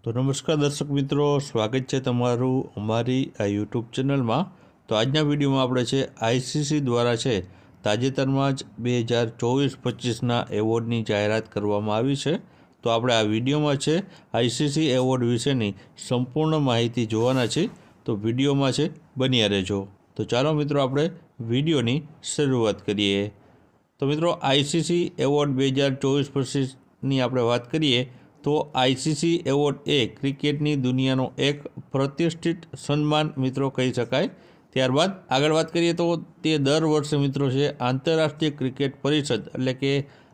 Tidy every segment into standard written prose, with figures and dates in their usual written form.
તો નમસ્કાર દર્શક મિત્રો, સ્વાગત છે તમારું અમારી આ યુટ્યુબ ચેનલમાં। તો આજના વિડીયોમાં આપણે છે આઈસીસી દ્વારા છે તાજેતરમાં જ 2024-25ના એવોર્ડની જાહેરાત કરવામાં આવી છે। તો આપણે આ વિડીયોમાં છે આઈસીસી એવોર્ડ વિશેની સંપૂર્ણ માહિતી જોવાના છે। તો વિડીયોમાં છે બન્યા રહેજો। તો ચાલો મિત્રો આપણે વિડીયોની શરૂઆત કરીએ। તો મિત્રો આઈસીસી એવોર્ડ 2024-25ની આપણે વાત કરીએ તો આઈસીસી એવોર્ડ એ ક્રિકેટની દુનિયાનો એક પ્રતિષ્ઠિત સન્માન મિત્રો કહી શકાય। ત્યારબાદ આગળ વાત કરીએ તો તે દર વર્ષે મિત્રો છે આંતરરાષ્ટ્રીય ક્રિકેટ પરિષદ એટલે કે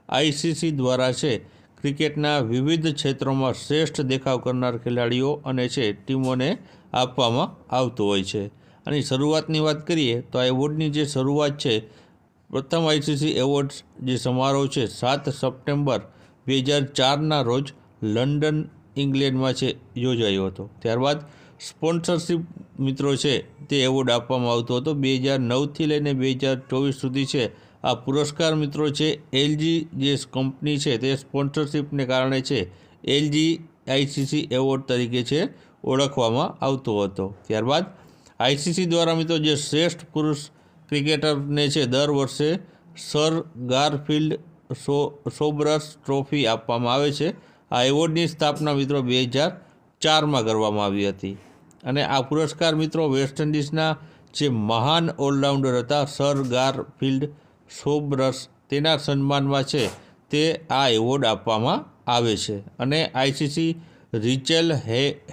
આઈસીસી દ્વારા છે ક્રિકેટના વિવિધ ક્ષેત્રોમાં શ્રેષ્ઠ દેખાવ કરનાર ખેલાડીઓ અને છે ટીમોને આપવામાં આવતો હોય છે। અને શરૂઆતની વાત કરીએ તો આ એવોર્ડની જે શરૂઆત છે, પ્રથમ આઈસીસી એવોર્ડ્સ જે સમારોહ છે 7 સપ્ટેમ્બર 2004ના રોજ લંડન ઇંગ્લેન્ડમાં છે યોજાયો હતો। ત્યારબાદ સ્પોન્સરશિપ મિત્રો છે તે એવોર્ડ આપવામાં આવતો હતો। 2009થી લઈને 2024 સુધી છે આ પુરસ્કાર મિત્રો છે એલજી જે કંપની છે તે સ્પોન્સરશિપને કારણે છે એલજી આઈસીસી એવોર્ડ તરીકે છે ઓળખવામાં આવતો હતો। ત્યારબાદ આઈસીસી દ્વારા મિત્રો જે શ્રેષ્ઠ પુરુષ ક્રિકેટરને છે દર વર્ષે સર ગારફિલ્ડ સોબરસ ટ્રોફી આપવામાં આવે છે। આ એવોર્ડની સ્થાપના મિત્રો 2004માં કરવામાં આવી હતી અને આ પુરસ્કાર મિત્રો વેસ્ટ ઇન્ડિઝના જે મહાન ઓલરાઉન્ડર હતા સર ગારફિલ્ડ સોબરસ તેના સન્માનમાં છે તે આ એવોર્ડ આપવામાં આવે છે। અને આઈસીસી રિચેલ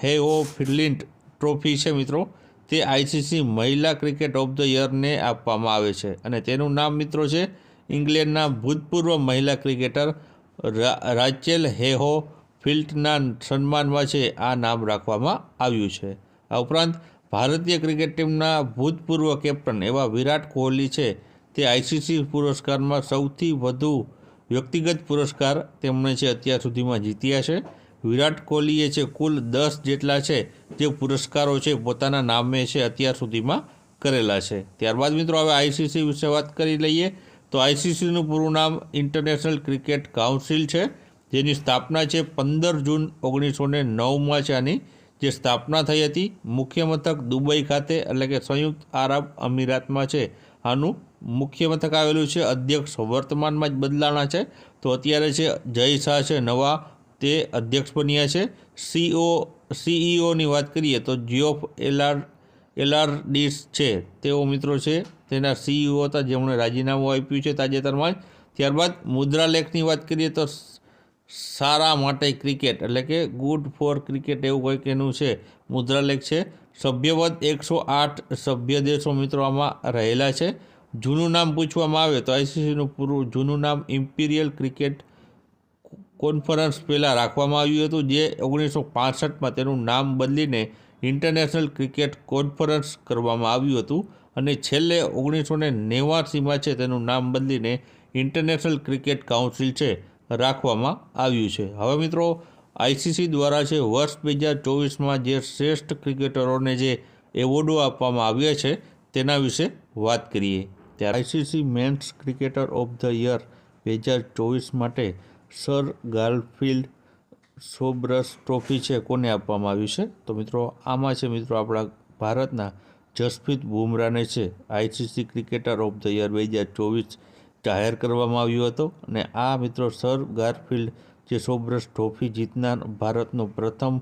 હેઓ ફ્લિન્ટ ટ્રોફી છે મિત્રો તે આઈસીસી મહિલા ક્રિકેટ ઓફ ધ યરને આપવામાં આવે છે અને તેનું નામ મિત્રો છે ઇંગ્લેન્ડના ભૂતપૂર્વ મહિલા ક્રિકેટર રાચેલ હેહો ફિલ્ટના સન્માનમાં છે આ નામ રાખવામાં આવ્યું છે। આ ઉપરાંત ભારતીય ક્રિકેટ ટીમના ભૂતપૂર્વ કેપ્ટન એવા વિરાટ કોહલી છે તે આઈસીસી પુરસ્કારમાં સૌથી વધુ વ્યક્તિગત પુરસ્કાર તેમણે છે અત્યાર સુધીમાં જીત્યા છે। વિરાટ કોહલીએ છે કુલ 10 જેટલા છે જે પુરસ્કારો છે પોતાના નામે છે અત્યાર સુધીમાં કરેલા છે। ત્યારબાદ મિત્રો હવે આઈસીસી વિશે વાત કરી લઈએ તો આઈસીસીનું પૂરું નામ ઇન્ટરનેશનલ ક્રિકેટ કાઉન્સિલ છે, જેની સ્થાપના છે 15 જૂન 1909માં છે આની જે સ્થાપના થઈ હતી। મુખ્ય મથક દુબઈ ખાતે એટલે કે સંયુક્ત આરબ અમીરાતમાં છે આનું મુખ્ય મથક આવેલું છે। અધ્યક્ષ વર્તમાનમાં જ બદલાણા છે, તો અત્યારે છે જય શાહ છે નવા તે અધ્યક્ષ બન્યા છે। સીઈઓની વાત કરીએ તો જિયોફ એલાર્ડિસ છે તેઓ મિત્રો છે તેના સીઈઓ હતા જેમણે રાજીનામું આપ્યું છે તાજેતરમાં જ। ત્યારબાદ મુદ્રાલેખની વાત કરીએ તો સારા માટે ક્રિકેટ એટલે કે ગુડ ફોર ક્રિકેટ એવું કંઈક એનું છે મુદ્રાલેખ છે। સભ્યપદ 108 સભ્ય દેશો મિત્રો આમાં રહેલા છે। જૂનું નામ પૂછવામાં આવે તો આઈસીસીનું પૂરું જૂનું નામ ઇમ્પિરિયલ ક્રિકેટ કોન્ફરન્સ પહેલાં રાખવામાં આવ્યું હતું, જે 1965માં તેનું નામ બદલીને ઇન્ટરનેશનલ ક્રિકેટ કોન્ફરન્સ કરવામાં આવ્યું હતું અને છેલ્લે 1989માં છે તેનું નામ બદલીને ઇન્ટરનેશનલ ક્રિકેટ કાઉન્સિલ છે રાખવામાં આવ્યું છે। હવે મિત્રો આઈસીસી દ્વારા છે વર્ષ 2024માં જે શ્રેષ્ઠ ક્રિકેટરોને જે એવોર્ડો આપવામાં આવ્યા છે તેના વિશે વાત કરીએ। ત્યારે ICC men's cricketer of the year 2024 માટે સર ગારફિલ્ડ સોબરસ ટ્રોફી છે કોને આપવામાં આવી છે? તો મિત્રો આમાં છે મિત્રો આપણા ભારતના જસપ્રીત બુમરાહને છે ICC cricketer of the year 2024 જાહેર કરવામાં આવ્યો હતો અને આ મિત્રો સર ગારફિલ્ડ જે સોબરસ ટ્રોફી જીતનાર ભારતનો પ્રથમ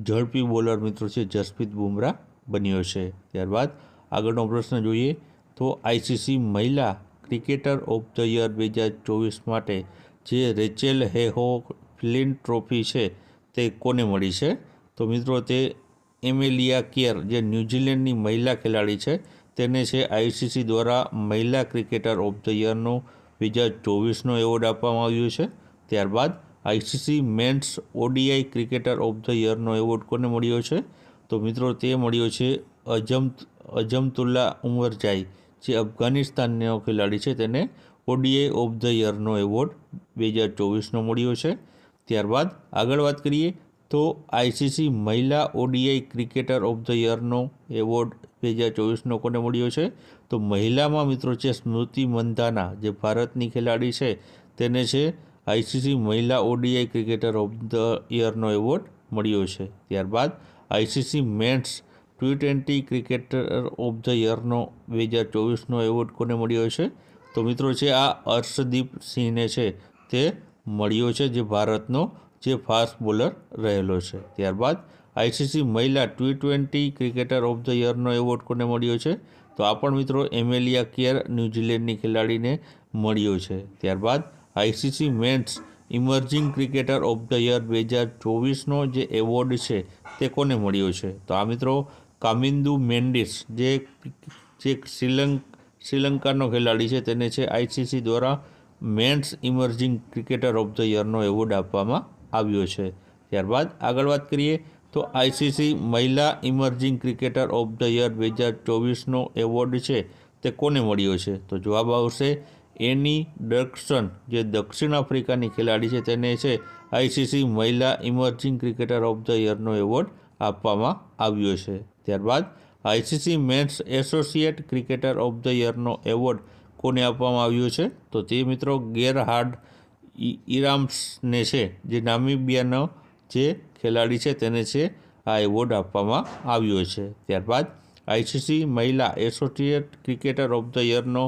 ઝડપી બોલર મિત્રો છે જસપ્રીત બુમરાહ બન્યો છે। ત્યારબાદ આગળનો પ્રશ્ન જોઈએ તો આઈસીસી મહિલા ક્રિકેટર ઓફ ધ યર 2024 માટે જે રેચેલ હેહો ફ્લિન્ટ ટ્રોફી છે તે કોને મળી છે? તો મિત્રો તે એમેલિયા કેર જે ન્યૂઝીલેન્ડની મહિલા ખેલાડી છે તેને છે આઈસીસી દ્વારા મહિલા ક્રિકેટર ઓફ ધ યરનો 2024નો એવોર્ડ આપવામાં આવ્યો છે। ત્યારબાદ ICC men's ODI cricketer of the યરનો એવોર્ડ કોને મળ્યો છે? તો મિત્રો તે મળ્યો છે અજમતુલ્લા ઉમરજાઈ જે અફઘાનિસ્તાનનો ખેલાડી છે તેને ઓડીઆઈ ઓફ ધ યરનો એવોર્ડ 2024નો મળ્યો છે। ત્યારબાદ આગળ વાત કરીએ તો આઈસીસી મહિલા ઓડીઆઈ ક્રિકેટર ઓફ ધ યરનો એવોર્ડ 2024નો કોને મળ્યો છે? તો મહિલામાં મિત્રો છે સ્મૃતિ મંધાના જે ભારતની ખેલાડી છે તેને છે આઈસીસી મહિલા ઓડીઆઈ ક્રિકેટર ઓફ ધ યરનો એવોર્ડ મળ્યો છે। ત્યારબાદ ICC men's T20 cricketer of the યરનો 2024નો એવોર્ડ કોને મળ્યો છે? તો મિત્રો છે આ હર્ષદીપ સિંહને છે તે મળ્યો છે, જે ભારતનો જે ફાસ્ટ બોલર રહેલો છે। ત્યારબાદ આઈસીસી મહિલા T20 ક્રિકેટર ઓફ ધ યરનો એવોર્ડ કોને મળ્યો છે? તો આ પણ મિત્રો એમેલિયા કેર ન્યૂઝીલેન્ડની ખેલાડીને મળ્યો છે। ત્યારબાદ ICC men's emerging cricketer of the year 2024નો જે એવોર્ડ છે તે કોને મળ્યો છે? તો આ મિત્રો કામિન્દુ મેન્ડિસ જે શ્રીલંકાનો ખેલાડી છે તેને છે આઈસીસી દ્વારા men's emerging cricketer of the યરનો એવોર્ડ આપવામાં આવ્યો છે। ત્યારબાદ આગળ વાત કરીએ તો આઈસીસી મહિલા emerging cricketer of the year 2024નો એવોર્ડ છે તે કોને મળ્યો છે? તો જવાબ આવશે એની ડર્કસન જે દક્ષિણ આફ્રિકાની ખેલાડી છે તેને છે આઈસીસી મહિલા ઇમર્જિંગ ક્રિકેટર ઓફ ધ યરનો એવોર્ડ આપવામાં આવ્યો છે। ત્યારબાદ ICC men's associate cricketer of the યરનો એવોર્ડ કોને આપવામાં આવ્યો છે? તો તે મિત્રો ગેરહાર્ડ ઇરામ્સને છે, જે નામિબિયાનો જે ખેલાડી છે તેને છે આ એવોર્ડ આપવામાં આવ્યો છે। ત્યારબાદ આઈસીસી મહિલા એસોસિએટ ક્રિકેટર ઓફ ધ યરનો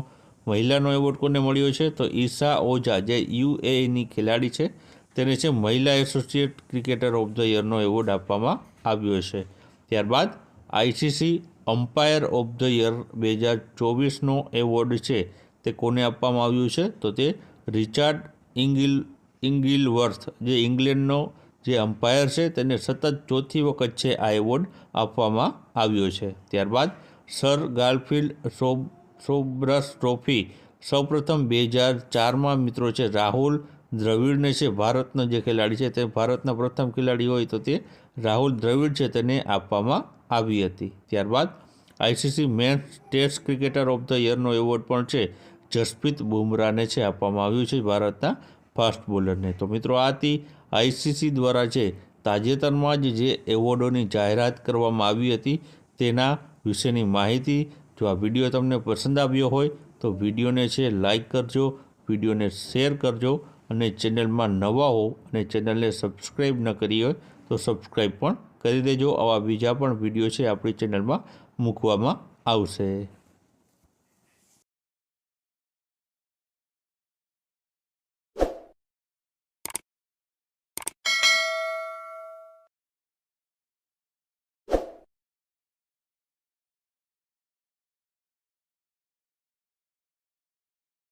મહિલાનો એવોર્ડ કોને મળ્યો છે? તો ઈશા ઓઝા જે યુએઈની ખેલાડી છે તેને છે મહિલા એસોસિએટ ક્રિકેટર ઓફ ધ યરનો એવોર્ડ આપવામાં આવ્યો છે। ત્યારબાદ ICC umpire of the year 2024નો એવોર્ડ છે તે કોને આપવામાં આવ્યું છે? તો તે રિચાર્ડ ઇંગિલવર્થ જે ઇંગ્લેન્ડનો જે અમ્પાયર છે તેને સતત ચોથી વખત છે આ એવોર્ડ આપવામાં આવ્યો છે। ત્યારબાદ સર ગારફિલ્ડ સોબરસ ટ્રોફી સૌપ્રથમ 2004માં મિત્રો છે રાહુલ દ્રવિડને છે, ભારતનો જે ખેલાડી છે તે ભારતના પ્રથમ ખેલાડી હોય તો તે રાહુલ દ્રવિડ છે તેને આપવામાં આવી હતી। ત્યારબાદ ICC men's test cricketer of the યરનો એવોર્ડ પણ છે જસપ્રીત બુમરાહને છે આપવામાં આવ્યું છે, ભારતના ફાસ્ટ બોલરને। તો મિત્રો આ હતી આઈસીસી દ્વારા છે તાજેતરમાં જે એવોર્ડોની જાહેરાત કરવામાં આવી હતી તેના વિશેની માહિતી। જો આ વિડીયો તમને પસંદ આવ્યો હોય તો વિડીયોને છે લાઇક કરજો, વિડીયોને શેર કરજો અને ચેનલમાં નવા હો અને ચેનલને સબસ્ક્રાઈબ ન કરી હોય તો સબસ્ક્રાઈબ પણ કરી દેજો। આવા બીજા પણ વિડીયો છે આપણી ચેનલમાં મૂકવામાં આવશે।